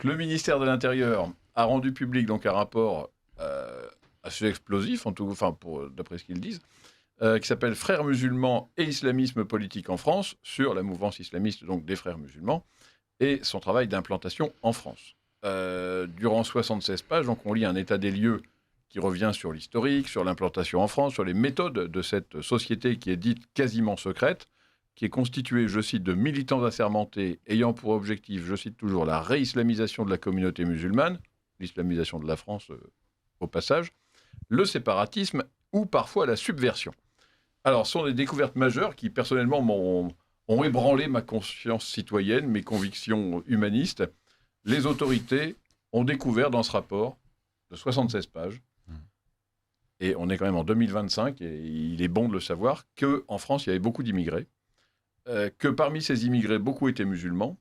Le ministère de l'Intérieur a rendu public donc un rapport assez explosif, d'après ce qu'ils disent, qui s'appelle Frères musulmans et islamisme politique en France, sur la mouvance islamiste donc des Frères musulmans et son travail d'implantation en France. Durant 76 pages, donc on lit un état des lieux qui revient sur l'historique, sur l'implantation en France, sur les méthodes de cette société qui est dite quasiment secrète, qui est constituée, je cite, de militants assermentés ayant pour objectif, je cite toujours, la réislamisation de la communauté musulmane, l'islamisation de la France au passage, le séparatisme ou parfois la subversion. Alors, ce sont des découvertes majeures qui, personnellement, ont ébranlé ma conscience citoyenne, mes convictions humanistes. Les autorités ont découvert dans ce rapport de 76 pages, et on est quand même en 2025, et il est bon de le savoir, qu'en France, il y avait beaucoup d'immigrés, que parmi ces immigrés, beaucoup étaient musulmans.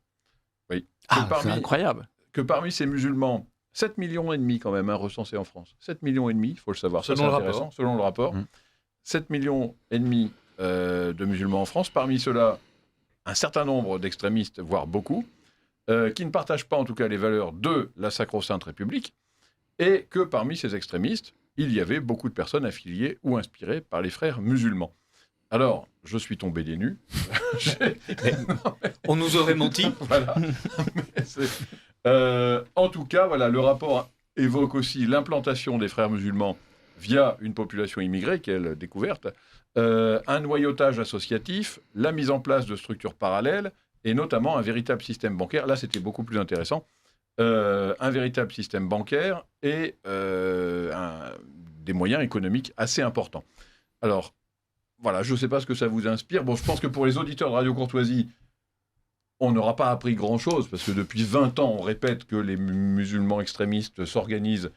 Oui. C'est incroyable. Que parmi ces musulmans, 7,5 millions quand même, recensés en France. 7,5 millions, il faut le savoir. Ça, c'est intéressant, selon le rapport. 7,5 millions de musulmans en France. Parmi ceux-là, un certain nombre d'extrémistes, voire beaucoup, qui ne partagent pas en tout cas les valeurs de la sacro-sainte République, et que parmi ces extrémistes, il y avait beaucoup de personnes affiliées ou inspirées par les frères musulmans. Alors, je suis tombé des nues. On nous aurait menti. Voilà. En tout cas, voilà, le rapport évoque aussi l'implantation des frères musulmans via une population immigrée, quelle découverte, un noyautage associatif, la mise en place de structures parallèles, et notamment un véritable système bancaire. Là, c'était beaucoup plus intéressant. Un véritable système bancaire et des moyens économiques assez importants. Alors, voilà, je ne sais pas ce que ça vous inspire. Bon, je pense que pour les auditeurs de Radio Courtoisie, on n'aura pas appris grand-chose, parce que depuis 20 ans, on répète que les musulmans extrémistes s'organisent,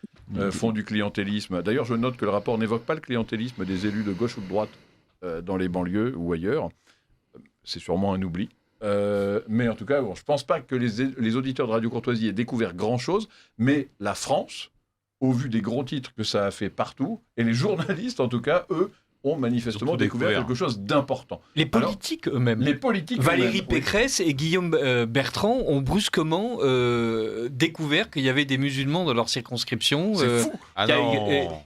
font du clientélisme. D'ailleurs, je note que le rapport n'évoque pas le clientélisme des élus de gauche ou de droite dans les banlieues ou ailleurs. C'est sûrement un oubli. Mais en tout cas, bon, je ne pense pas que les auditeurs de Radio Courtoisie aient découvert grand-chose, mais la France, au vu des gros titres que ça a fait partout, et les journalistes, en tout cas, eux, ont manifestement découvert quelque chose d'important. Les politiques eux-mêmes. Valérie Pécresse et Guillaume Bertrand ont brusquement découvert qu'il y avait des musulmans dans leur circonscription. C'est fou.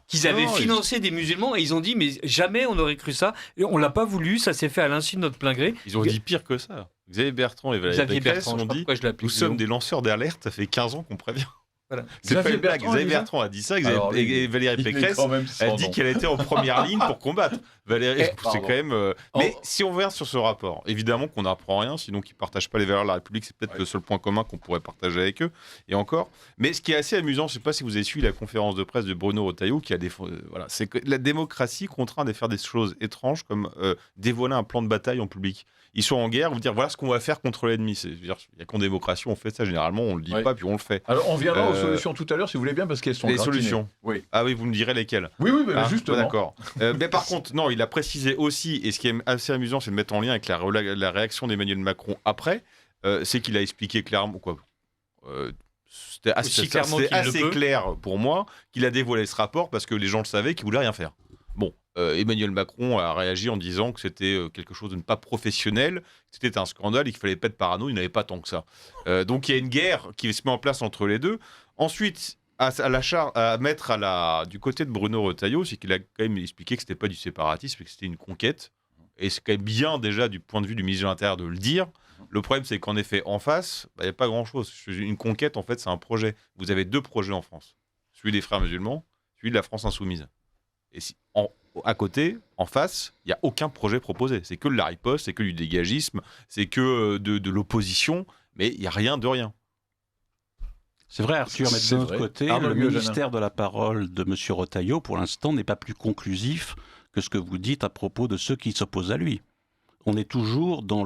Qu'ils avaient financé des musulmans, et ils ont dit mais jamais on aurait cru ça. On l'a pas voulu, ça s'est fait à l'insu de notre plein gré. Ils ont dit pire que ça. Xavier Bertrand et Valérie Pécresse ont dit nous sommes des lanceurs d'alerte, ça fait 15 ans qu'on prévient. Voilà. C'est pas une blague. Xavier Bertrand a dit ça, et Valérie Pécresse a dit qu'elle était en première ligne pour combattre. Valérie, c'est quand même. Mais si on revient sur ce rapport, évidemment qu'on n'apprend rien, sinon qu'ils ne partagent pas les valeurs de la République, c'est peut-être le seul point commun qu'on pourrait partager avec eux. Et encore. Mais ce qui est assez amusant, je ne sais pas si vous avez suivi la conférence de presse de Bruno Retailleau, qui a voilà, c'est que la démocratie contraint de faire des choses étranges comme dévoiler un plan de bataille en public. Ils sont en guerre, vous dire voilà ce qu'on va faire contre l'ennemi. Il n'y a qu'en démocratie on fait ça, généralement on ne le dit pas, puis on le fait. Alors on viendra aux solutions tout à l'heure si vous voulez bien, parce qu'elles sont gratinées. Les solutions. Oui. Ah oui, vous me direz lesquelles. Oui, justement. D'accord. Mais par contre, non, il a précisé aussi, et ce qui est assez amusant, c'est de mettre en lien avec la réaction d'Emmanuel Macron après, c'est qu'il a expliqué clairement quoi. C'était assez clair pour moi qu'il a dévoilé ce rapport parce que les gens le savaient, qu'il voulait rien faire. Bon, Emmanuel Macron a réagi en disant que c'était quelque chose de pas professionnel, que c'était un scandale et qu'il fallait pas être parano, il n'avait pas tant que ça. Donc il y a une guerre qui se met en place entre les deux. Ensuite, à mettre du côté de Bruno Retailleau, c'est qu'il a quand même expliqué que c'était pas du séparatisme et que c'était une conquête. Et c'est quand même bien déjà du point de vue du ministre de l'Intérieur de le dire. Le problème, c'est qu'en effet, en face, il n'y a pas grand-chose. Une conquête, en fait, c'est un projet. Vous avez deux projets en France. Celui des Frères musulmans, celui de la France insoumise. Et à côté, en face, il n'y a aucun projet proposé. C'est que de la riposte, c'est que du dégagisme, c'est que de l'opposition, mais il n'y a rien de rien. C'est vrai, Arthur, mais de l'autre côté, le ministère de la parole de M. Retailleau, pour l'instant, n'est pas plus conclusif que ce que vous dites à propos de ceux qui s'opposent à lui. On est toujours dans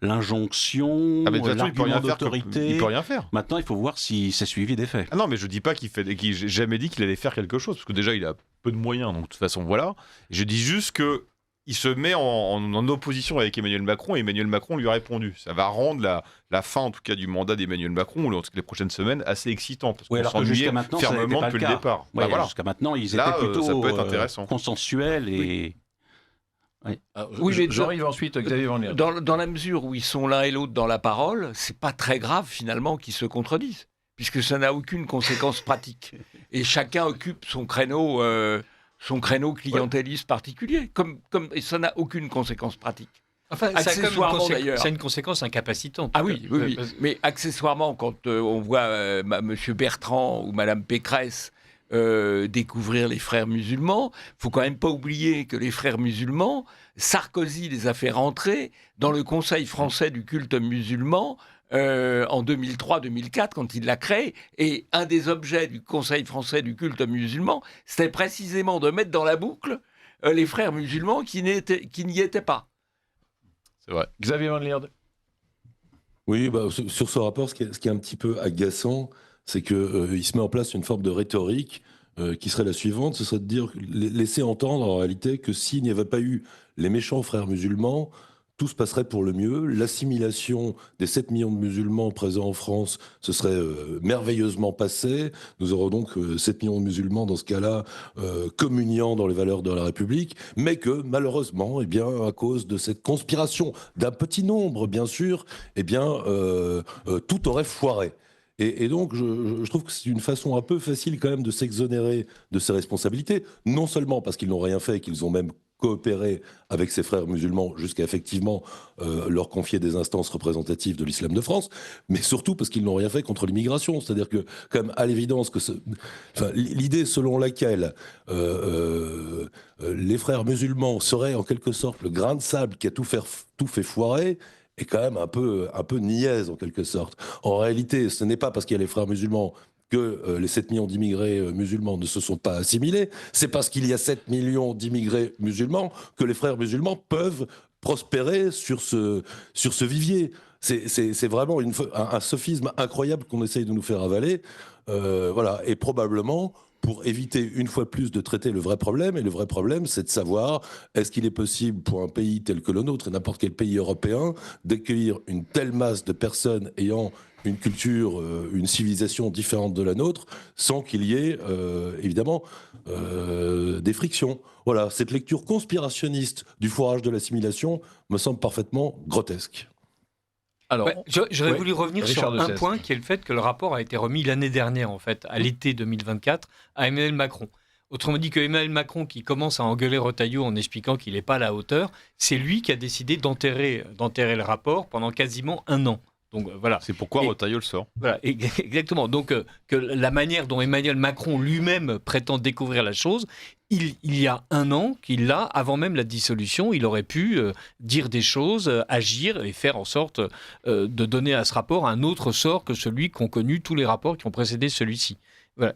l'injonction, l'argument d'autorité. Il peut rien faire. Maintenant, il faut voir si c'est suivi des faits. Ah non, mais je dis pas j'ai jamais dit qu'il allait faire quelque chose, parce que déjà, il a peu de moyens, donc de toute façon, voilà. Je dis juste que il se met en opposition avec Emmanuel Macron, et Emmanuel Macron lui a répondu. Ça va rendre la fin, en tout cas, du mandat d'Emmanuel Macron, ou les prochaines semaines, assez excitant, parce qu'on s'ennuyait fermement depuis le départ. Oui, voilà. Jusqu'à maintenant, ils étaient plutôt ça peut être intéressant. Consensuels et... Oui. Oui, mais j'arrive ensuite, Xavier Van Lier. Dans la mesure où ils sont l'un et l'autre dans la parole, c'est pas très grave finalement qu'ils se contredisent. puisque ça n'a aucune conséquence pratique. Et chacun occupe son créneau clientéliste particulier, et ça n'a aucune conséquence pratique. Enfin, accessoirement, d'ailleurs. C'est une conséquence incapacitante. Ah oui. Mais accessoirement, quand on voit M. Bertrand ou Mme Pécresse découvrir les frères musulmans, il ne faut quand même pas oublier que les frères musulmans, Sarkozy les a fait rentrer dans le Conseil français du culte musulman en 2003-2004, quand il l'a créé. Et un des objets du Conseil français du culte musulman, c'était précisément de mettre dans la boucle les frères musulmans qui n'y étaient pas. C'est vrai. Xavier Van Lierde. Oui, sur ce rapport, ce qui est un petit peu agaçant, c'est qu'il se met en place une forme de rhétorique qui serait la suivante, ce serait de dire, laisser entendre en réalité que s'il n'y avait pas eu les méchants frères musulmans, tout se passerait pour le mieux. L'assimilation des 7 millions de musulmans présents en France se serait merveilleusement passée. Nous aurons donc 7 millions de musulmans, dans ce cas-là, communiant dans les valeurs de la République, mais que, malheureusement, à cause de cette conspiration d'un petit nombre, bien sûr, tout aurait foiré. Et donc, je trouve que c'est une façon un peu facile quand même de s'exonérer de ses responsabilités, non seulement parce qu'ils n'ont rien fait et qu'ils ont même coopérer avec ses frères musulmans jusqu'à effectivement leur confier des instances représentatives de l'islam de France, mais surtout parce qu'ils n'ont rien fait contre l'immigration. C'est-à-dire que, quand même, à l'évidence, l'idée selon laquelle les frères musulmans seraient en quelque sorte le grain de sable qui a tout fait foirer, est quand même un peu niaise en quelque sorte. En réalité, ce n'est pas parce qu'il y a les frères musulmans que les 7 millions d'immigrés musulmans ne se sont pas assimilés, c'est parce qu'il y a 7 millions d'immigrés musulmans que les frères musulmans peuvent prospérer sur ce vivier. C'est vraiment un sophisme incroyable qu'on essaye de nous faire avaler. Voilà. Et probablement, pour éviter une fois plus de traiter le vrai problème, et le vrai problème, c'est de savoir, est-ce qu'il est possible pour un pays tel que le nôtre, et n'importe quel pays européen, d'accueillir une telle masse de personnes ayant une culture, une civilisation différente de la nôtre, sans qu'il y ait, évidemment, des frictions. Voilà, cette lecture conspirationniste du foirage de l'assimilation me semble parfaitement grotesque. Alors, j'aurais voulu revenir sur un point, qui est le fait que le rapport a été remis l'année dernière, en fait, à l'été 2024, à Emmanuel Macron. Autrement dit que Emmanuel Macron, qui commence à engueuler Retailleau en expliquant qu'il n'est pas à la hauteur, c'est lui qui a décidé d'enterrer le rapport pendant quasiment un an. Donc, voilà. C'est pourquoi Retailleau le sort. Voilà, exactement. Donc, que la manière dont Emmanuel Macron lui-même prétend découvrir la chose, il y a un an qu'il l'a, avant même la dissolution, il aurait pu dire des choses, agir et faire en sorte de donner à ce rapport un autre sort que celui qu'ont connu tous les rapports qui ont précédé celui-ci. Voilà.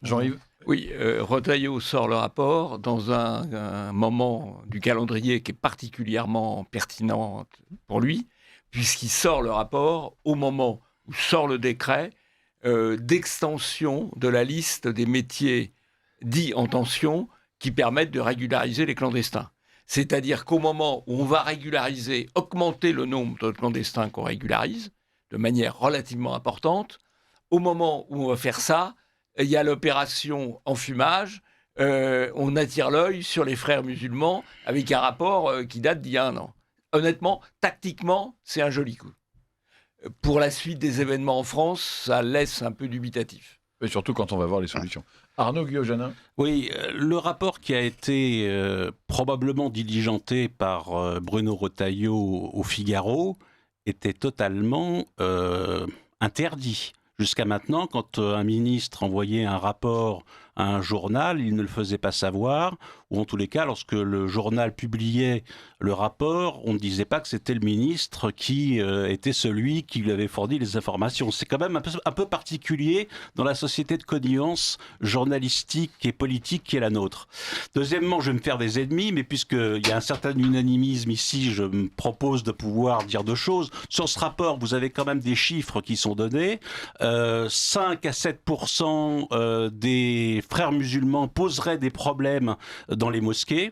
Jean-Yves ? Oui, Retailleau sort le rapport dans un moment du calendrier qui est particulièrement pertinent pour lui, puisqu'il sort le rapport au moment où sort le décret d'extension de la liste des métiers dits en tension qui permettent de régulariser les clandestins. C'est-à-dire qu'au moment où on va régulariser, augmenter le nombre de clandestins qu'on régularise, de manière relativement importante, au moment où on va faire ça, il y a l'opération enfumage, on attire l'œil sur les frères musulmans avec un rapport qui date d'il y a un an. Honnêtement, tactiquement, c'est un joli coup. Pour la suite des événements en France, ça laisse un peu dubitatif. Et surtout quand on va voir les solutions. Arnaud Guillaume-Janin. Oui, le rapport qui a été probablement diligenté par Bruno Retailleau au Figaro était totalement interdit. Jusqu'à maintenant, quand un ministre envoyait un rapport à un journal, il ne le faisait pas savoir, ou en tous les cas, lorsque le journal publiait le rapport, on ne disait pas que c'était le ministre qui était celui qui lui avait fourni les informations. C'est quand même un peu particulier dans la société de connivence journalistique et politique qui est la nôtre. Deuxièmement, je vais me faire des ennemis, mais puisqu'il y a un certain unanimisme ici, je me propose de pouvoir dire deux choses. Sur ce rapport, vous avez quand même des chiffres qui sont donnés. 5 à 7% des frères musulmans poseraient des problèmes dans les mosquées.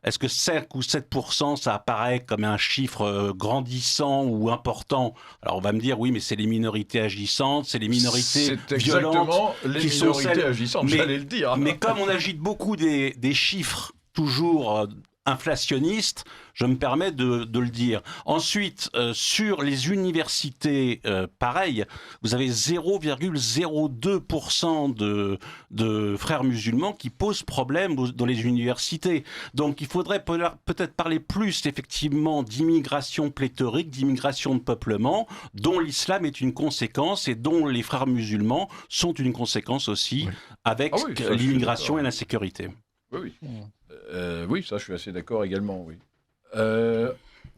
Est-ce que 5 ou 7%, ça apparaît comme un chiffre grandissant ou important ? Alors on va me dire, oui, mais c'est les minorités agissantes, c'est les minorités violentes qui sont celles agissantes, j'allais le dire. Mais comme on agite beaucoup des chiffres toujours inflationniste, je me permets de le dire. Ensuite, sur les universités, pareil, vous avez 0,02% de frères musulmans qui posent problème dans les universités. Donc il faudrait peut-être parler plus effectivement d'immigration pléthorique, d'immigration de peuplement, dont l'islam est une conséquence et dont les frères musulmans sont une conséquence aussi, avec l'immigration et l'insécurité. Oui. Oui, ça, je suis assez d'accord également, oui.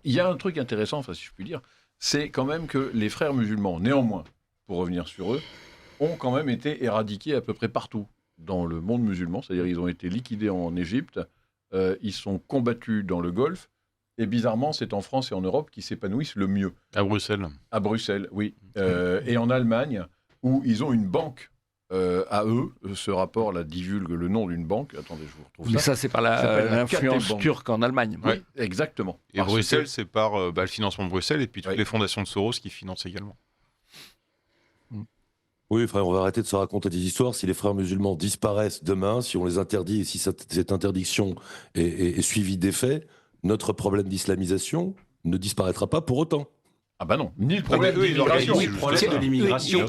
Il y a un truc intéressant, si je puis dire, c'est quand même que les frères musulmans, néanmoins, pour revenir sur eux, ont quand même été éradiqués à peu près partout dans le monde musulman, c'est-à-dire ils ont été liquidés en Égypte, ils sont combattus dans le Golfe, et bizarrement, c'est en France et en Europe qu'ils s'épanouissent le mieux. À Bruxelles. À Bruxelles, oui. Et en Allemagne, où ils ont une banque à eux, ce rapport-là divulgue le nom d'une banque. Attendez, je vous retrouve ça. Mais ça, c'est par l'influence turque en Allemagne. Oui, exactement. Et Bruxelles, c'est par le financement de Bruxelles et puis toutes les fondations de Soros qui financent également. Oui, on va arrêter de se raconter des histoires. Si les frères musulmans disparaissent demain, si on les interdit et si cette interdiction est suivie des faits, notre problème d'islamisation ne disparaîtra pas pour autant. Ah bah non, ni le problème de l'immigration.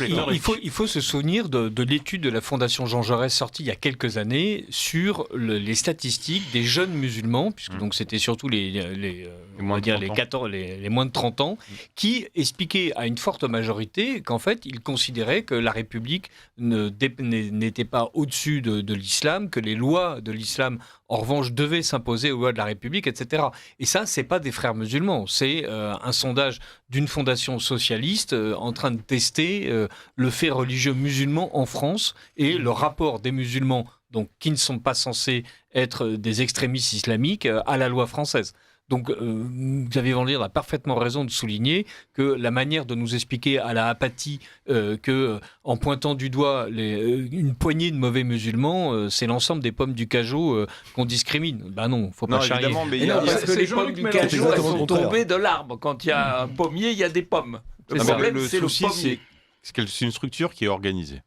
Il faut se souvenir de l'étude de la Fondation Jean Jaurès sortie il y a quelques années sur les statistiques des jeunes musulmans, puisque donc c'était surtout les moins de 30 ans, qui expliquaient à une forte majorité qu'en fait ils considéraient que la République n'était pas au-dessus de l'islam, que les lois de l'islam en revanche devaient s'imposer aux lois de la République, etc. Et ça, c'est pas des frères musulmans, c'est un sondage d'une fondation socialiste en train de tester le fait religieux musulman en France et le rapport des musulmans, donc qui ne sont pas censés être des extrémistes islamiques, à la loi française. Donc, Xavier Van Lierde a parfaitement raison de souligner que la manière de nous expliquer à la apathie que, en pointant du doigt une poignée de mauvais musulmans, c'est l'ensemble des pommes du Cajot qu'on discrimine. Ben non, faut pas charrier. Parce que les pommes du Cajot, elles sont tombées de l'arbre. Quand il y a un pommier, il y a des pommes. Le souci, c'est que c'est une structure qui est organisée.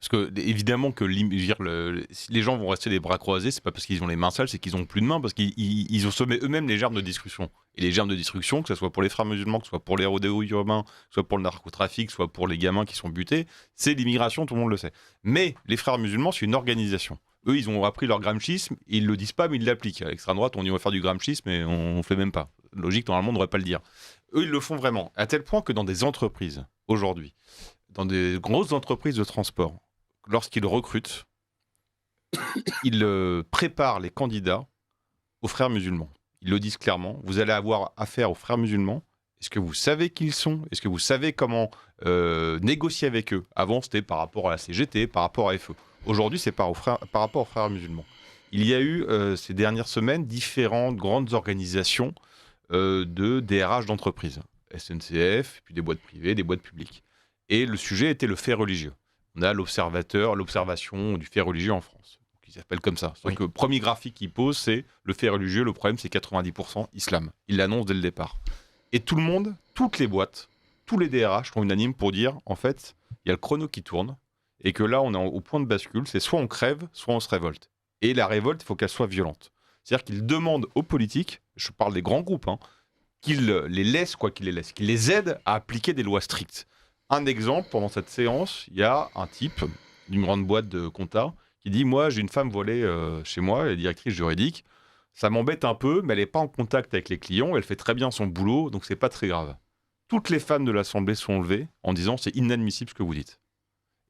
Parce que, évidemment, si les gens vont rester les bras croisés, c'est pas parce qu'ils ont les mains sales, c'est qu'ils ont plus de mains, parce qu'ils ont semé eux-mêmes les germes de destruction. Et les germes de destruction, que ce soit pour les frères musulmans, que ce soit pour les rodéos urbains, que ce soit pour le narcotrafic, que ce soit pour les gamins qui sont butés, c'est l'immigration, tout le monde le sait. Mais les frères musulmans, c'est une organisation. Eux, ils ont appris leur gramschisme, ils le disent pas, mais ils l'appliquent. À l'extrême droite, on dit on va faire du gramschisme, mais on fait même pas. Logique, normalement, on ne devrait pas le dire. Eux, ils le font vraiment. À tel point que dans des entreprises, aujourd'hui, dans des grosses entreprises de transport, lorsqu'ils recrutent, ils préparent les candidats aux frères musulmans. Ils le disent clairement, vous allez avoir affaire aux frères musulmans. Est-ce que vous savez qui ils sont ? Est-ce que vous savez comment négocier avec eux ? Avant, c'était par rapport à la CGT, par rapport à FE. Aujourd'hui, c'est par rapport aux frères musulmans. Il y a eu, ces dernières semaines, différentes grandes organisations de DRH d'entreprises. SNCF, puis des boîtes privées, des boîtes publiques. Et le sujet était le fait religieux. On a l'observation du fait religieux en France, qui s'appelle comme ça. Donc, le premier graphique qu'il pose, c'est le fait religieux. Le problème, c'est 90% islam. Il l'annonce dès le départ. Et tout le monde, toutes les boîtes, tous les DRH sont unanimes pour dire, en fait, il y a le chrono qui tourne et que là, on est au point de bascule. C'est soit on crève, soit on se révolte. Et la révolte, il faut qu'elle soit violente. C'est-à-dire qu'ils demandent aux politiques, je parle des grands groupes, qu'ils les laissent, qu'ils les aident à appliquer des lois strictes. Un exemple, pendant cette séance, il y a un type d'une grande boîte de compta qui dit « Moi, j'ai une femme volée chez moi, elle est directrice juridique. Ça m'embête un peu, mais elle n'est pas en contact avec les clients. Elle fait très bien son boulot, donc c'est pas très grave. » Toutes les femmes de l'Assemblée sont levées en disant « C'est inadmissible ce que vous dites. »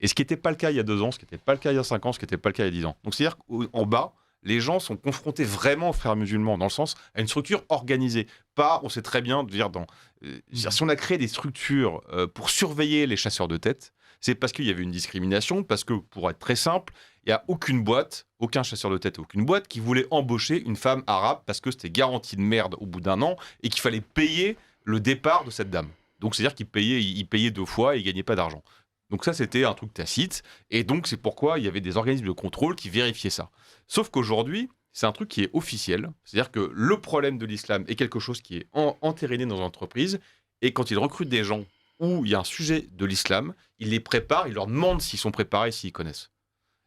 Et ce qui n'était pas le cas il y a 2 ans, ce qui n'était pas le cas il y a 5 ans, ce qui n'était pas le cas il y a 10 ans. Donc c'est-à-dire qu'en bas, les gens sont confrontés vraiment aux frères musulmans, dans le sens à une structure organisée. Pas, on sait très bien, de dire si on a créé des structures pour surveiller les chasseurs de tête, c'est parce qu'il y avait une discrimination, parce que, pour être très simple, il n'y a aucune boîte, aucun chasseur de tête, aucune boîte qui voulait embaucher une femme arabe parce que c'était garantie de merde au bout d'1 an et qu'il fallait payer le départ de cette dame. Donc c'est-à-dire qu'il payait 2 fois et il ne gagnait pas d'argent. Donc ça, c'était un truc tacite. Et donc, c'est pourquoi il y avait des organismes de contrôle qui vérifiaient ça. Sauf qu'aujourd'hui, c'est un truc qui est officiel. C'est-à-dire que le problème de l'islam est quelque chose qui est entériné dans l'entreprise. Et quand ils recrutent des gens où il y a un sujet de l'islam, ils les préparent, ils leur demandent s'ils sont préparés, s'ils connaissent.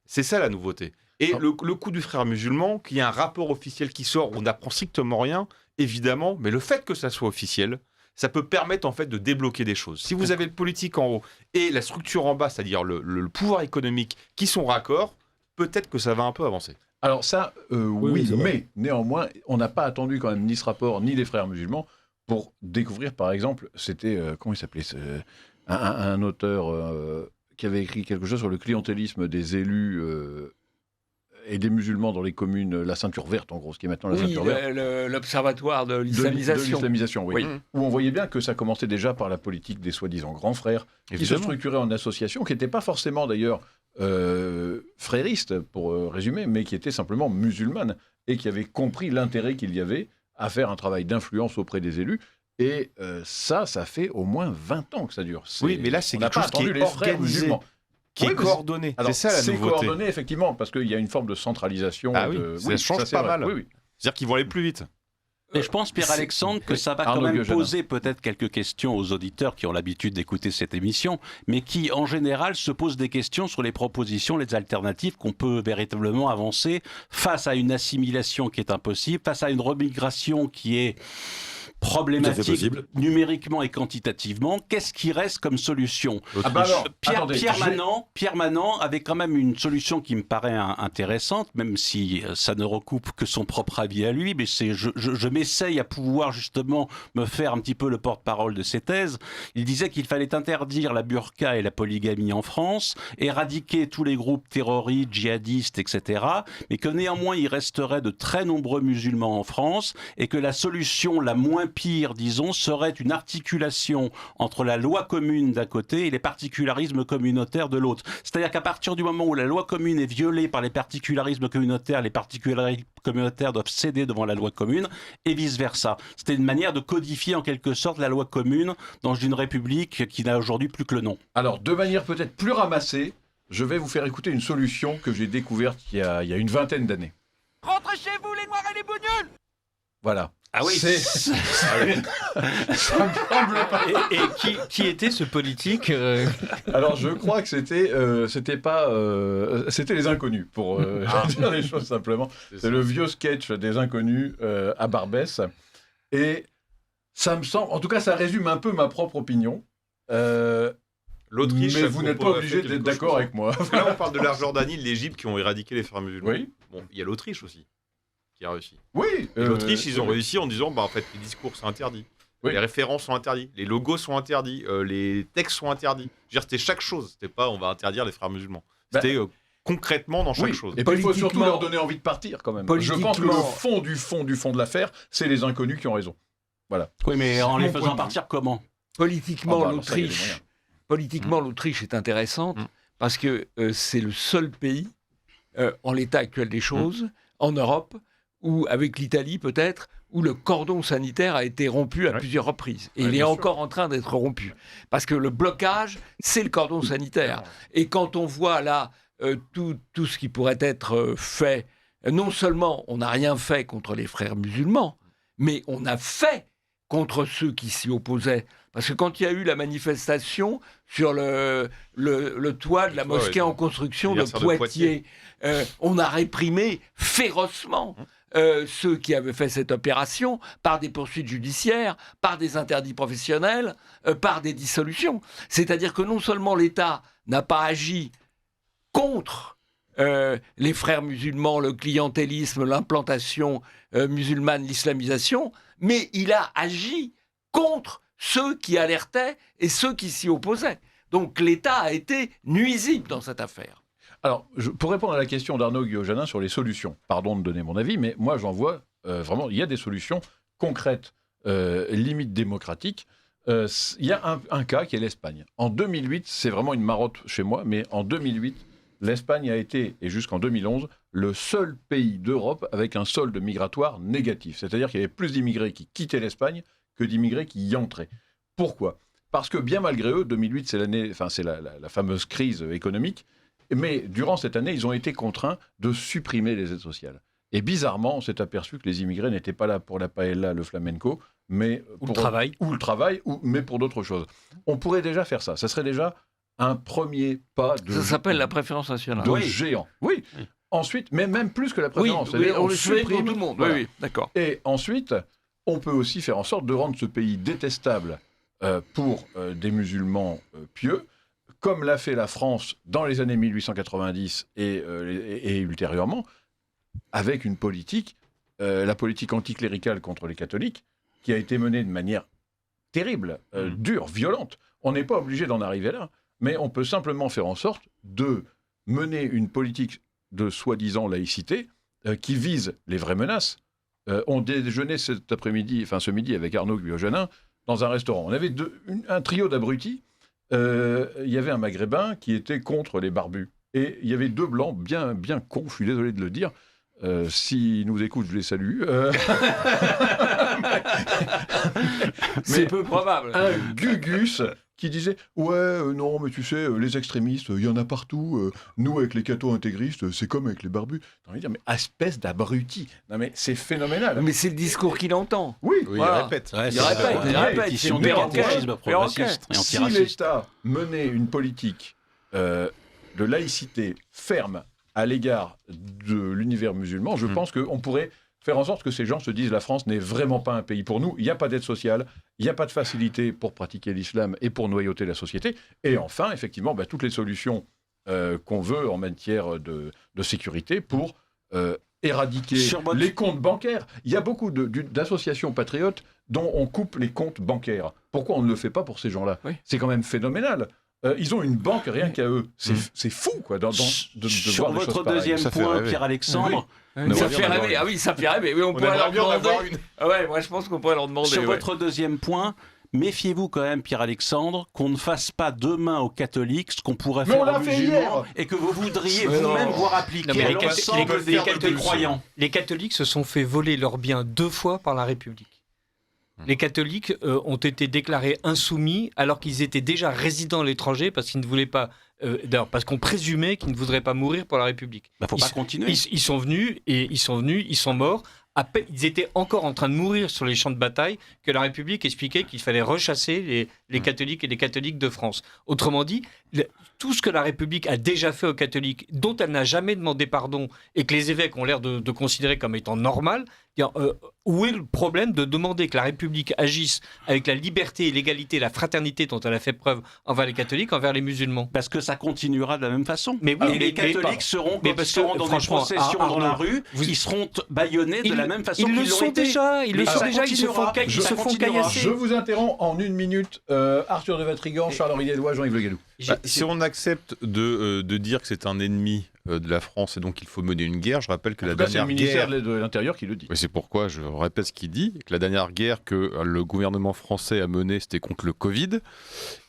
C'est ça la nouveauté. Et le coup du frère musulman, qu'il y a un rapport officiel qui sort, on n'apprend strictement rien, évidemment, mais le fait que ça soit officiel, ça peut permettre en fait de débloquer des choses. Si vous avez le politique en haut et la structure en bas, c'est-à-dire le pouvoir économique qui sont raccords, peut-être que ça va un peu avancer. Alors ça, oui, mais néanmoins, on n'a pas attendu quand même ni ce rapport, ni les frères musulmans pour découvrir, par exemple, c'était, comment il s'appelait, un auteur qui avait écrit quelque chose sur le clientélisme des élus et des musulmans dans les communes, la ceinture verte en gros, ce qui est maintenant la ceinture verte. L'observatoire de l'islamisation. De l'islamisation, oui. Où on voyait bien que ça commençait déjà par la politique des soi-disant grands frères, qui se structuraient en associations, qui n'étaient pas forcément d'ailleurs fréristes, pour résumer, mais qui étaient simplement musulmanes, et qui avaient compris l'intérêt qu'il y avait à faire un travail d'influence auprès des élus. Et ça fait au moins 20 ans que ça dure. Oui, mais là, c'est quelque chose qui est organisé, qui est coordonné. Alors, c'est ça la nouveauté. C'est coordonné, effectivement, parce qu'il y a une forme de centralisation. Ah oui, ça change pas mal. Oui. C'est-à-dire qu'ils vont aller plus vite. Et je pense, Pierre-Alexandre, que ça va quand même poser peut-être quelques questions aux auditeurs qui ont l'habitude d'écouter cette émission, mais qui, en général, se posent des questions sur les propositions, les alternatives qu'on peut véritablement avancer face à une assimilation qui est impossible, face à une remigration qui est problématique numériquement et quantitativement. Qu'est-ce qui reste comme solution ? Pierre Manant avait quand même une solution qui me paraît intéressante, même si ça ne recoupe que son propre avis à lui, mais je m'essaye à pouvoir justement me faire un petit peu le porte-parole de ses thèses. Il disait qu'il fallait interdire la burqa et la polygamie en France, éradiquer tous les groupes terroristes, djihadistes, etc., mais que néanmoins il resterait de très nombreux musulmans en France et que la solution la moins pire, disons, serait une articulation entre la loi commune d'un côté et les particularismes communautaires de l'autre. C'est-à-dire qu'à partir du moment où la loi commune est violée par les particularismes communautaires, les particularismes communautaires doivent céder devant la loi commune et vice-versa. C'était une manière de codifier en quelque sorte la loi commune dans une république qui n'a aujourd'hui plus que le nom. Alors, de manière peut-être plus ramassée, je vais vous faire écouter une solution que j'ai découverte il y a une vingtaine d'années. Rentrez chez vous, les noirs et les bougnules. Voilà. Ah oui. Ça me semble pas. Et qui était ce politique Alors je crois que c'était les Inconnus, pour dire les choses simplement. C'est le vieux sketch des Inconnus à Barbès. Et ça me semble, en tout cas ça résume un peu ma propre opinion. L'Autriche, mais vous n'êtes pas obligé d'être d'accord avec moi. Là on parle de la Jordanie, de l'Égypte qui ont éradiqué les frères musulmans. Oui. Bon, il y a l'Autriche aussi qui a réussi. Oui. L'Autriche, ils ont réussi en disant, en fait, les discours sont interdits, les références sont interdits, les logos sont interdits, les textes sont interdits. Je veux dire, c'était chaque chose. C'était pas, on va interdire les frères musulmans. C'était concrètement dans chaque chose. Et puis il faut surtout leur donner envie de partir quand même. Je pense que le fond du fond de l'affaire, c'est les Inconnus qui ont raison. Voilà. Oui, mais en les faisant partir comment ? Politiquement, l'Autriche est intéressante parce que c'est le seul pays, en l'état actuel des choses, en Europe, ou avec l'Italie peut-être, où le cordon sanitaire a été rompu à plusieurs reprises. Et il est encore en train d'être rompu. Parce que le blocage, c'est le cordon sanitaire. Et quand on voit là tout ce qui pourrait être fait, non seulement on n'a rien fait contre les frères musulmans, mais on a fait contre ceux qui s'y opposaient. Parce que quand il y a eu la manifestation sur le toit de la mosquée en construction de Poitiers, on a réprimé férocement ceux qui avaient fait cette opération par des poursuites judiciaires, par des interdits professionnels, par des dissolutions. C'est-à-dire que non seulement l'État n'a pas agi contre les frères musulmans, le clientélisme, l'implantation musulmane, l'islamisation, mais il a agi contre ceux qui alertaient et ceux qui s'y opposaient. Donc l'État a été nuisible dans cette affaire. Alors, pour répondre à la question d'Arnaud Guillojanin sur les solutions, pardon de donner mon avis, mais moi j'en vois vraiment, il y a des solutions concrètes, limite démocratiques. Il y a un cas qui est l'Espagne. En 2008, c'est vraiment une marotte chez moi, mais en 2008, l'Espagne a été, et jusqu'en 2011, le seul pays d'Europe avec un solde migratoire négatif. C'est-à-dire qu'il y avait plus d'immigrés qui quittaient l'Espagne que d'immigrés qui y entraient. Pourquoi ? Parce que bien malgré eux, 2008, c'est l'année, c'est la fameuse crise économique, mais durant cette année, ils ont été contraints de supprimer les aides sociales. Et bizarrement, on s'est aperçu que les immigrés n'étaient pas là pour la paella, le flamenco, mais pour le travail, mais pour d'autres choses. On pourrait déjà faire ça. Ça serait déjà un premier pas de... Ça s'appelle la préférence nationale. Géant. Oui. ensuite, mais même plus que la Oui, préférence. oui, on le supprime supprime pour tout le monde. voilà. Oui, d'accord. Et ensuite, on peut aussi faire en sorte de rendre ce pays détestable pour des musulmans pieux, comme l'a fait la France dans les années 1890 et ultérieurement, avec une politique, la politique anticléricale contre les catholiques, qui a été menée de manière terrible, dure, violente. On n'est pas obligé d'en arriver là, mais on peut simplement faire en sorte de mener une politique de soi-disant laïcité qui vise les vraies menaces. On déjeunait ce midi avec Arnaud Guyogenin dans un restaurant. On avait un trio d'abrutis. Il y avait un maghrébin qui était contre les barbus. Et il y avait 2 blancs bien cons, je suis désolé de le dire. S'ils nous écoutent, je les salue. C'est peu probable. Un Gugus qui disait « Ouais, non, mais tu sais, les extrémistes, il y en a partout. Nous, avec les cathos intégristes, c'est comme avec les barbus. » J'ai envie de dire, mais espèce d'abruti. Non, mais c'est phénoménal. Mais c'est le discours qu'il entend. Oui, Voilà. Il répète. Ouais, Il répète. C'est du perroquet. catéchisme progressiste et Si antiraciste. l'État menait une politique de laïcité ferme à l'égard de l'univers musulman, je pense qu'on pourrait faire en sorte que ces gens se disent la France n'est vraiment pas un pays pour nous, il n'y a pas d'aide sociale, il n'y a pas de facilité pour pratiquer l'islam et pour noyauter la société. Et enfin, effectivement, toutes les solutions qu'on veut en matière de sécurité pour éradiquer les comptes bancaires. Il y a beaucoup d'associations patriotes dont on coupe les comptes bancaires. Pourquoi on ne le fait pas pour ces gens-là ? C'est quand même phénoménal. Ils ont une banque rien qu'à eux. C'est fou, quoi, de Sur voir des choses votre pareilles. deuxième Ça fait point, rêver. Pierre-Alexandre, Ça fait rêver. Ah oui, ça fait rêver. Oui, on pourrait leur demander. Ah ouais, moi je pense qu'on pourrait leur demander. sur ouais. votre deuxième point, méfiez-vous quand même, Pierre-Alexandre, qu'on ne fasse pas demain aux catholiques ce qu'on pourrait Mais faire on l'a aux fait musulmans hier. et que vous voudriez Mais vous-même non. voir appliquer Non, mais à les l'ensemble des catholiques croyants. Les catholiques se sont fait voler leurs biens 2 fois par la République. Les catholiques ont été déclarés insoumis alors qu'ils étaient déjà résidents à l'étranger parce qu'ils ne voulaient pas, d'ailleurs parce qu'on présumait qu'ils ne voudraient pas mourir pour la République. Faut pas continuer. Ils sont venus, ils sont morts. Ils étaient encore en train de mourir sur les champs de bataille que la République expliquait qu'il fallait rechasser les catholiques et les catholiques de France. Autrement dit, tout ce que la République a déjà fait aux catholiques, dont elle n'a jamais demandé pardon et que les évêques ont l'air de considérer comme étant normal, où est le problème de demander que la République agisse avec la liberté et l'égalité, la fraternité dont elle a fait preuve envers les catholiques, envers les musulmans? Parce que ça continuera de la même façon. Mais oui, et les catholiques seront, quand ils seront dans des processions dans la rue, ils seront bâillonnés de la même façon qu'ils l'ont été. Ils se font caillasser. Je vous interromps en 1 minute. Arthur de Vatrigan, Charles-Henri Deloy, Jean-Yves Le Gallou. Si on accepte de dire que c'est un ennemi de la France et donc il faut mener une guerre, je rappelle que En la tout cas, c'est dernière le ministère guerre... de l'Intérieur qui le dit. Oui, c'est pourquoi je répète ce qu'il dit, que la dernière guerre que le gouvernement français a menée, c'était contre le Covid.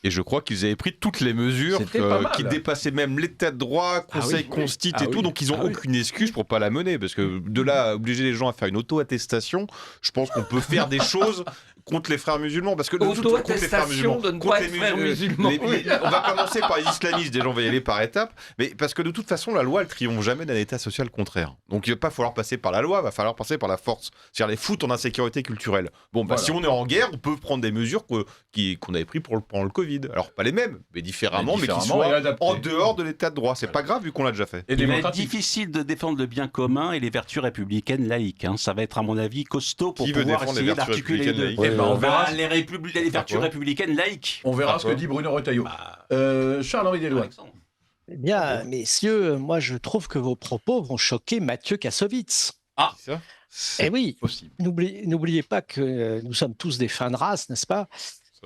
Et je crois qu'ils avaient pris toutes les mesures C'était pas mal. qui dépassaient même l'état de droit, conseil constit et tout. Donc ils n'ont aucune excuse pour pas la mener. Parce que de là à obliger les gens à faire une auto-attestation, je pense qu'on peut faire des choses contre les frères musulmans. Parce que de toute façon, contre les frères musulmans, de ne pas être frère musulman. on va commencer par les islamistes, déjà on va y aller par étapes. Mais parce que de toute façon, la loi, elle triomphe jamais d'un état social contraire. Donc il va pas falloir passer par la loi, il va falloir passer par la force. C'est-à-dire les foutre en insécurité culturelle. Bon, voilà. Si on est en guerre, on peut prendre des mesures qu'on avait prises pendant le Covid. Alors pas les mêmes, mais différemment, mais qui soient en dehors de l'état de droit. C'est pas grave vu qu'on l'a déjà fait. Il va être difficile de défendre le bien commun et les vertus républicaines laïques. Ça va être à mon avis costaud pour pouvoir essayer d'articuler les deux. On verra les vertus républicaines laïques. On verra ce que dit Bruno Retailleau. Charles-Henri Deloy. Eh bien, messieurs, moi je trouve que vos propos vont choquer Mathieu Kassovitz. Ah, c'est ça. Eh oui, possible. N'oubliez pas que nous sommes tous des fins de race, n'est-ce pas?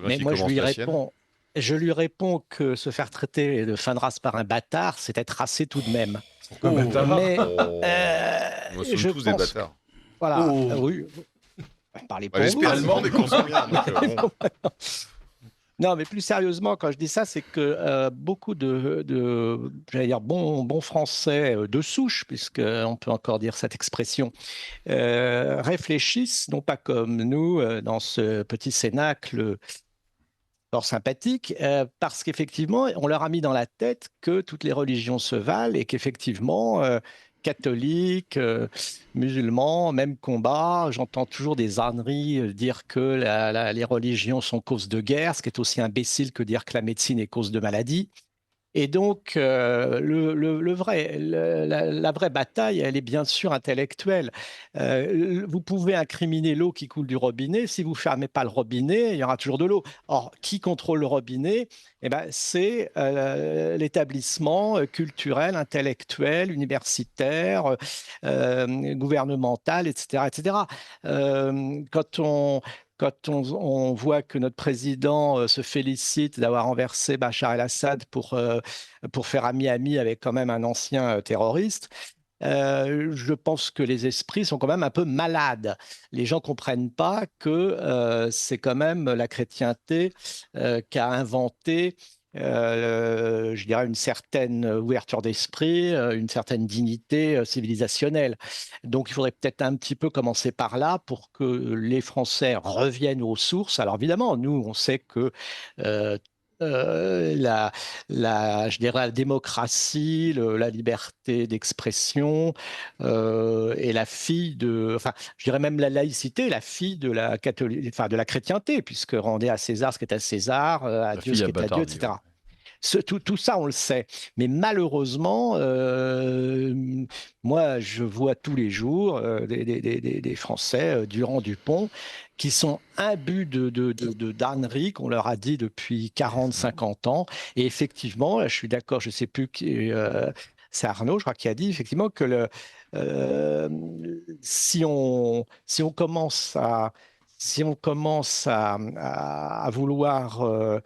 Mais moi je lui réponds que se faire traiter de fin de race par un bâtard, c'est être racé tout de même. Mais nous sommes tous des bâtards. Voilà, oui. Parlez pour vous. Allemand, mais qu'on sent bien. Non, mais plus sérieusement, quand je dis ça, c'est que beaucoup j'allais dire, bons Français de souche, puisqu'on peut encore dire cette expression, réfléchissent, non pas comme nous, dans ce petit cénacle fort sympathique, parce qu'effectivement, on leur a mis dans la tête que toutes les religions se valent et qu'effectivement... catholiques, musulmans, même combat. J'entends toujours des âneries dire que les religions sont cause de guerre, ce qui est aussi imbécile que dire que la médecine est cause de maladie. Et donc, la vraie bataille, elle est bien sûr intellectuelle. Vous pouvez incriminer l'eau qui coule du robinet. Si vous ne fermez pas le robinet, il y aura toujours de l'eau. Or, qui contrôle le robinet? Eh ben, c'est l'établissement culturel, intellectuel, universitaire, gouvernemental, etc. etc. Quand on voit que notre président se félicite d'avoir renversé Bachar el-Assad pour faire ami-ami avec quand même un ancien terroriste, je pense que les esprits sont quand même un peu malades. Les gens ne comprennent pas que c'est quand même la chrétienté qui a inventé je dirais une certaine ouverture d'esprit, une certaine dignité civilisationnelle. Donc il faudrait peut-être un petit peu commencer par là pour que les Français reviennent aux sources. Alors évidemment, nous, on sait que je dirais la démocratie, la liberté d'expression est la fille enfin, je dirais même la laïcité, la fille de la de la chrétienté, puisque rendez à César ce qui est à César, à Dieu ce qui est à Dieu, etc. Tout ça, on le sait. Mais malheureusement, moi, je vois tous les jours des Français, Durand-Dupont, qui sont imbus de d'ânerie qu'on leur a dit depuis 40, 50 ans. Et effectivement, là, je suis d'accord, je ne sais plus qui, c'est Arnaud, je crois, qui a dit effectivement que si on commence à vouloir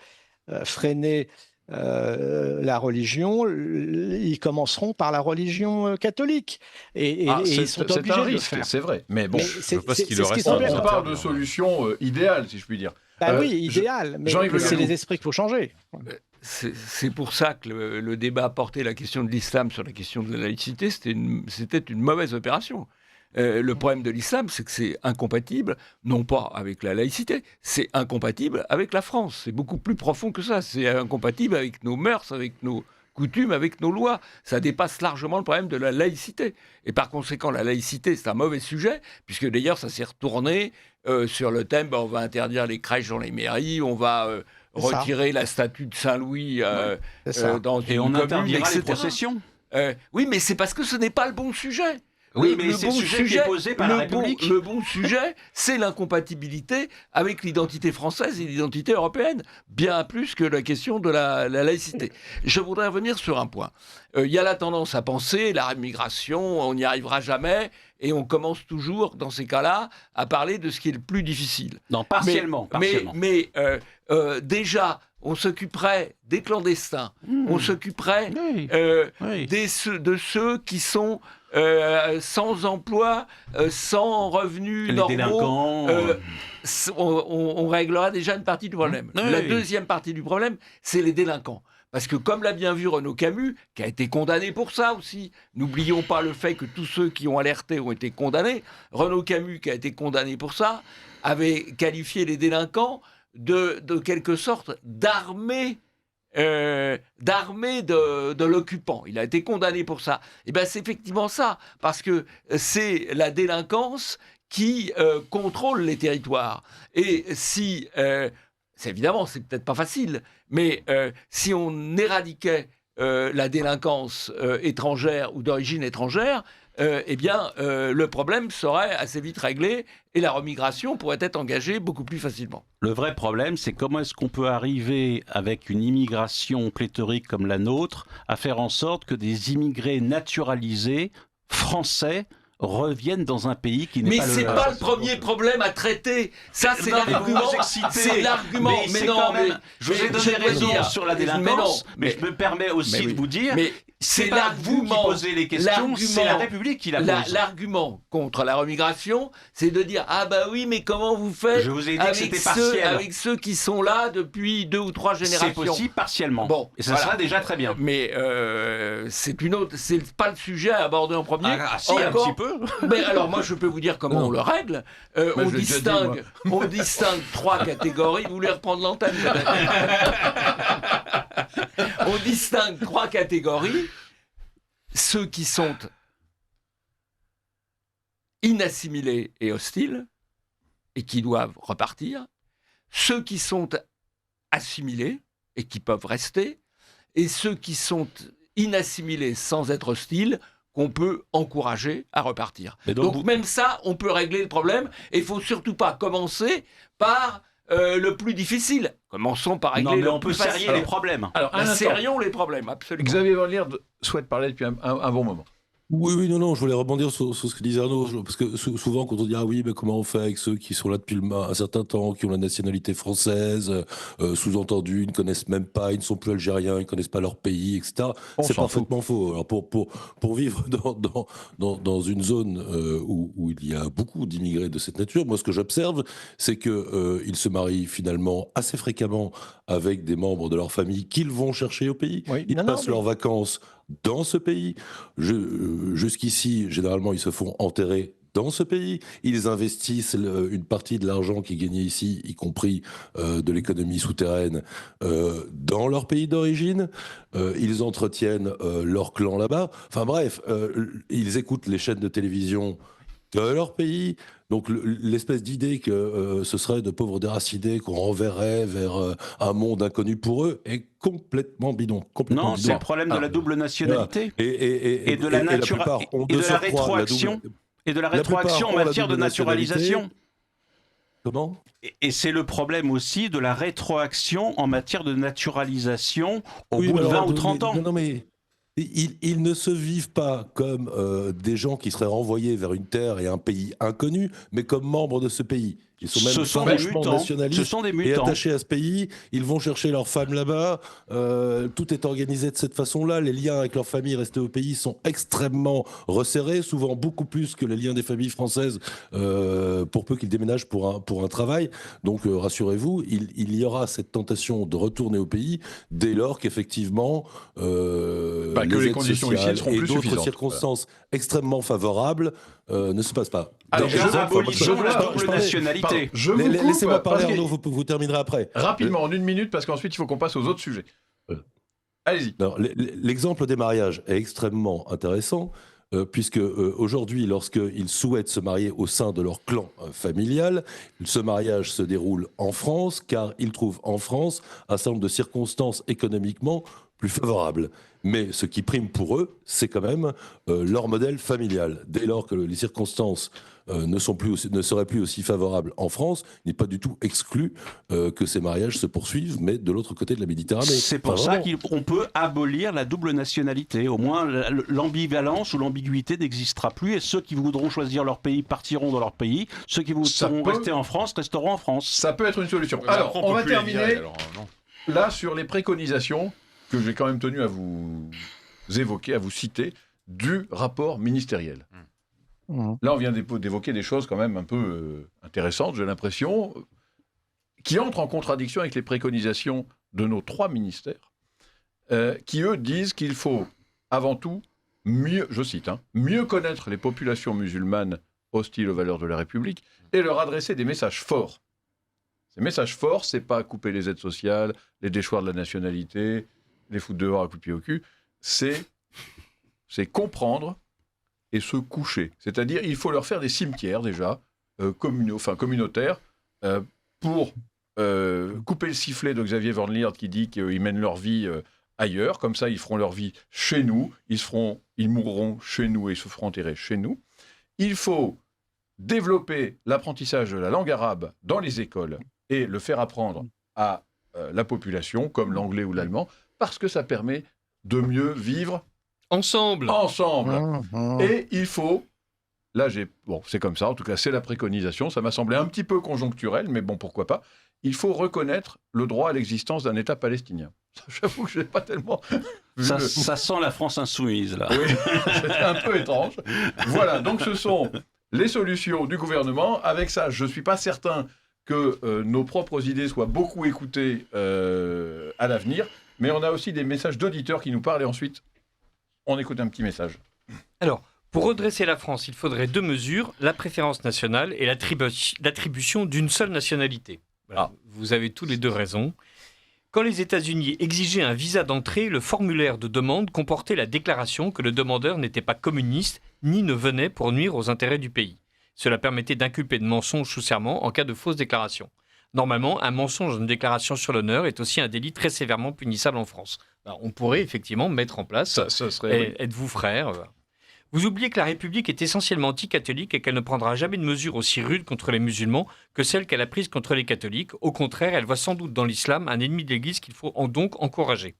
freiner la religion, ils commenceront par la religion catholique. Et ils sont obligés un de le risque, faire. c'est vrai. Mais bon, je ne sais pas ce qu'il leur reste. On parle de solutions idéales, si je puis dire. Oui, idéal, mais c'est les esprits qu'il faut changer. C'est pour ça que le débat portait la question de l'islam sur la question de la laïcité, c'était une mauvaise opération. Le problème de l'islam, c'est que c'est incompatible, non pas avec la laïcité, c'est incompatible avec la France. C'est beaucoup plus profond que ça. C'est incompatible avec nos mœurs, avec nos coutumes, avec nos lois. Ça dépasse largement le problème de la laïcité. Et par conséquent, la laïcité, c'est un mauvais sujet, puisque d'ailleurs, ça s'est retourné sur le thème, on va interdire les crèches dans les mairies, on va retirer la statue de Saint-Louis dans une commune, et on interdira etc. les processions. Oui, mais c'est parce que ce n'est pas le bon sujet. Oui, mais c'est le sujet qui est posé par la République. Le bon sujet, c'est l'incompatibilité avec l'identité française et l'identité européenne, bien plus que la question de la laïcité. Je voudrais revenir sur un point. Il y a la tendance à penser, la migration, on n'y arrivera jamais, et on commence toujours, dans ces cas-là, à parler de ce qui est le plus difficile. Non, partiellement. Mais déjà, on s'occuperait des clandestins, on s'occuperait de ceux qui sont sans emploi, sans revenus normaux. On réglera déjà une partie du problème. La deuxième partie du problème, c'est les délinquants. Parce que comme l'a bien vu Renaud Camus, qui a été condamné pour ça aussi, n'oublions pas le fait que tous ceux qui ont alerté ont été condamnés, Renaud Camus, qui a été condamné pour ça, avait qualifié les délinquants de quelque sorte d'armée de l'occupant. Il a été condamné pour ça. Et bien c'est effectivement ça, parce que c'est la délinquance qui contrôle les territoires. Et si, évidemment, c'est peut-être pas facile, mais si on éradiquait la délinquance étrangère ou d'origine étrangère, eh bien, le problème serait assez vite réglé et la remigration pourrait être engagée beaucoup plus facilement. Le vrai problème, c'est comment est-ce qu'on peut arriver, avec une immigration pléthorique comme la nôtre, à faire en sorte que des immigrés naturalisés français reviennent dans un pays qui n'est pas le leur. Mais c'est pas le premier problème à traiter. Ça, c'est l'argument. C'est l'argument. Mais non, mais je vous ai donné raison sur la délinquance, mais je me permets aussi de vous dire, c'est pas vous qui posez les questions, c'est la République qui la pose. L'argument contre la remigration, c'est de dire ah bah oui, mais comment vous faites? Je vous ai dit que c'était partiel. Avec ceux qui sont là depuis 2 ou 3 générations. C'est possible partiellement. Bon, et ça sera déjà très bien. Mais c'est pas le sujet à aborder en premier. Ah si, un petit peu. Mais alors moi je peux vous dire comment on le règle. On distingue 3 catégories. Vous voulez reprendre l'antenne? On distingue 3 catégories. Ceux qui sont inassimilés et hostiles et qui doivent repartir. Ceux qui sont assimilés et qui peuvent rester. et ceux qui sont inassimilés sans être hostiles, qu'on peut encourager à repartir. Donc même ça, on peut régler le problème, et il ne faut surtout pas commencer par le plus difficile. Commençons par régler le plus facile. Serrer les problèmes. Alors, serrions les problèmes, absolument. Xavier Van Lierde souhaite parler depuis un bon moment. Oui, non, je voulais rebondir sur ce que disait Arnaud, parce que souvent quand on dit « Ah oui, mais comment on fait avec ceux qui sont là depuis un certain temps, qui ont la nationalité française, sous-entendu, ils ne connaissent même pas, ils ne sont plus algériens, ils ne connaissent pas leur pays, etc. » C'est parfaitement faux. Alors pour vivre dans une zone où il y a beaucoup d'immigrés de cette nature, moi ce que j'observe, c'est qu'ils se marient finalement assez fréquemment avec des membres de leur famille qu'ils vont chercher au pays. Oui, ils passent leurs vacances dans ce pays. Jusqu'ici, généralement, ils se font enterrer dans ce pays. Ils investissent une partie de l'argent qui est gagné ici, y compris de l'économie souterraine, dans leur pays d'origine. Ils entretiennent leur clan là-bas. Enfin bref, ils écoutent les chaînes de télévision de leur pays. Donc l'espèce d'idée que ce serait de pauvres déracinés qu'on renverrait vers un monde inconnu pour eux est complètement bidon. Non, c'est le problème de la double nationalité et de la rétroaction et de la rétroaction en matière de naturalisation. Comment ? Et c'est le problème aussi de la rétroaction en matière de naturalisation au bout de 20 ou 30 ans. Non, mais ils ne se vivent pas comme des gens qui seraient renvoyés vers une terre et un pays inconnu, mais comme membres de ce pays. Ils sont même vachement nationalistes et attachés à ce pays. Ils vont chercher leurs femmes là-bas. Tout est organisé de cette façon-là. Les liens avec leurs familles restées au pays sont extrêmement resserrés, souvent beaucoup plus que les liens des familles françaises, pour peu qu'ils déménagent pour un travail. Donc rassurez-vous, il y aura cette tentation de retourner au pays dès lors qu'effectivement les conditions ici seront plus d'autres circonstances extrêmement favorables ne se passent pas. Alors, abolition la double nationalité. Laissez-moi parler, Arnaud, vous terminerez après. Rapidement, en 1 minute, parce qu'ensuite, il faut qu'on passe aux autres sujets. Allez-y. L'exemple des mariages est extrêmement intéressant, puisque aujourd'hui, lorsqu'ils souhaitent se marier au sein de leur clan familial, ce mariage se déroule en France, car ils trouvent en France un certain nombre de circonstances économiquement plus favorables. Mais ce qui prime pour eux, c'est quand même leur modèle familial. Dès lors que les circonstances ne seraient plus aussi favorables en France, il n'est pas du tout exclu que ces mariages se poursuivent, mais de l'autre côté de la Méditerranée. C'est pour ça qu'on peut abolir la double nationalité. Au moins, l'ambivalence ou l'ambiguïté n'existera plus, et ceux qui voudront choisir leur pays partiront dans leur pays. Ceux qui voudront rester en France resteront en France. Ça peut être une solution. Alors, on va terminer là sur les préconisations que j'ai quand même tenu à vous évoquer, à vous citer, du rapport ministériel. Là, on vient d'évoquer des choses quand même un peu intéressantes, j'ai l'impression, qui entrent en contradiction avec les préconisations de nos 3 ministères, qui, eux, disent qu'il faut, avant tout, mieux connaître les populations musulmanes hostiles aux valeurs de la République et leur adresser des messages forts. Ces messages forts, c'est pas couper les aides sociales, les déchoir de la nationalité, les foutre dehors à coups de pied au cul, c'est comprendre et se coucher. C'est-à-dire, il faut leur faire des cimetières, déjà, communautaires, pour couper le sifflet de Xavier Van Lierde qui dit qu'ils mènent leur vie ailleurs. Comme ça, ils feront leur vie chez nous, ils mourront chez nous et se feront enterrer chez nous. Il faut développer l'apprentissage de la langue arabe dans les écoles et le faire apprendre à la population, comme l'anglais ou l'allemand, parce que ça permet de mieux vivre ensemble. Et il faut, là c'est comme ça, en tout cas c'est la préconisation, ça m'a semblé un petit peu conjoncturel, mais bon, pourquoi pas, il faut reconnaître le droit à l'existence d'un État palestinien. J'avoue que je n'ai pas tellement... Ça sent la France insoumise, là. Oui, c'était un peu étrange. Voilà, donc ce sont les solutions du gouvernement. Avec ça, je ne suis pas certain que nos propres idées soient beaucoup écoutées à l'avenir, mais on a aussi des messages d'auditeurs qui nous parlent, et ensuite, on écoute un petit message. Alors, pour redresser la France, il faudrait 2 mesures, la préférence nationale et l'attribution d'une seule nationalité. Voilà. Vous avez tous les 2 raison. Quand les États-Unis exigeaient un visa d'entrée, le formulaire de demande comportait la déclaration que le demandeur n'était pas communiste ni ne venait pour nuire aux intérêts du pays. Cela permettait d'inculper de mensonge sous serment en cas de fausse déclaration. Normalement, un mensonge dans une déclaration sur l'honneur est aussi un délit très sévèrement punissable en France. On pourrait effectivement mettre en place. Ça serait. Êtes-vous frère Vous oubliez que la République est essentiellement anticatholique et qu'elle ne prendra jamais de mesures aussi rudes contre les musulmans que celles qu'elle a prises contre les catholiques. Au contraire, elle voit sans doute dans l'islam un ennemi de l'Église qu'il faut donc encourager.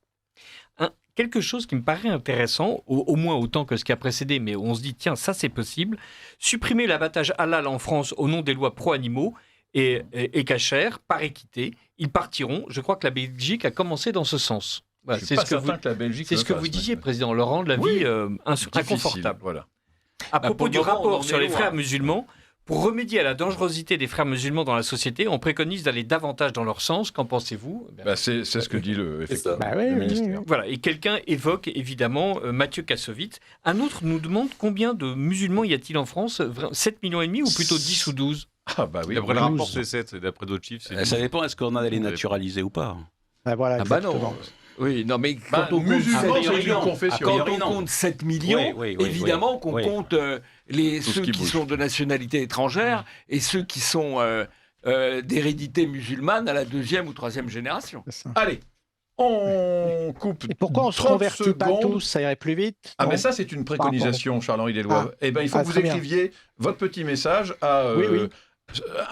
Quelque chose qui me paraît intéressant, au moins autant que ce qui a précédé, mais on se dit, tiens, ça c'est possible, supprimer l'abattage halal en France au nom des lois pro-animaux et cachère, par équité, ils partiront. Je crois que la Belgique a commencé dans ce sens. Voilà, c'est ce que vous disiez, Président Laurent, de la vie inconfortable. Voilà. À propos du rapport sur les frères musulmans, pour remédier à la dangerosité des frères musulmans dans la société, on préconise d'aller davantage dans leur sens. Qu'en pensez-vous ? C'est ce que dit le ministère. Voilà. Et quelqu'un évoque évidemment Mathieu Kassovitz. Un autre nous demande combien de musulmans y a-t-il en France ? 7,5 millions ou plutôt 10 ou 12 ? Ah bah oui. D'après le rapport, c'est 7. Et d'après d'autres chiffres, c'est 12. Ça dépend, est-ce qu'on a les naturalisés ou pas ? Voilà, non. Oui, non, mais quand on compte 7 millions, évidemment qu'on compte ceux qui sont de nationalité étrangère et ceux qui sont d'hérédité musulmane à la 2e ou 3e génération. Allez, on coupe. Et pourquoi on ne se convertit pas tous ? Ça irait plus vite ? Mais ça, c'est une préconisation, Charles-Henri Deloye. Il faut que vous écriviez votre petit message à...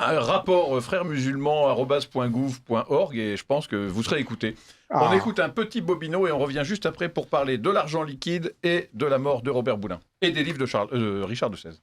un rapport frèresmusulmans@gouv.org et je pense que vous serez écoutés. On écoute un petit bobino et on revient juste après pour parler de l'argent liquide et de la mort de Robert Boulin et des livres de Richard de Sèze.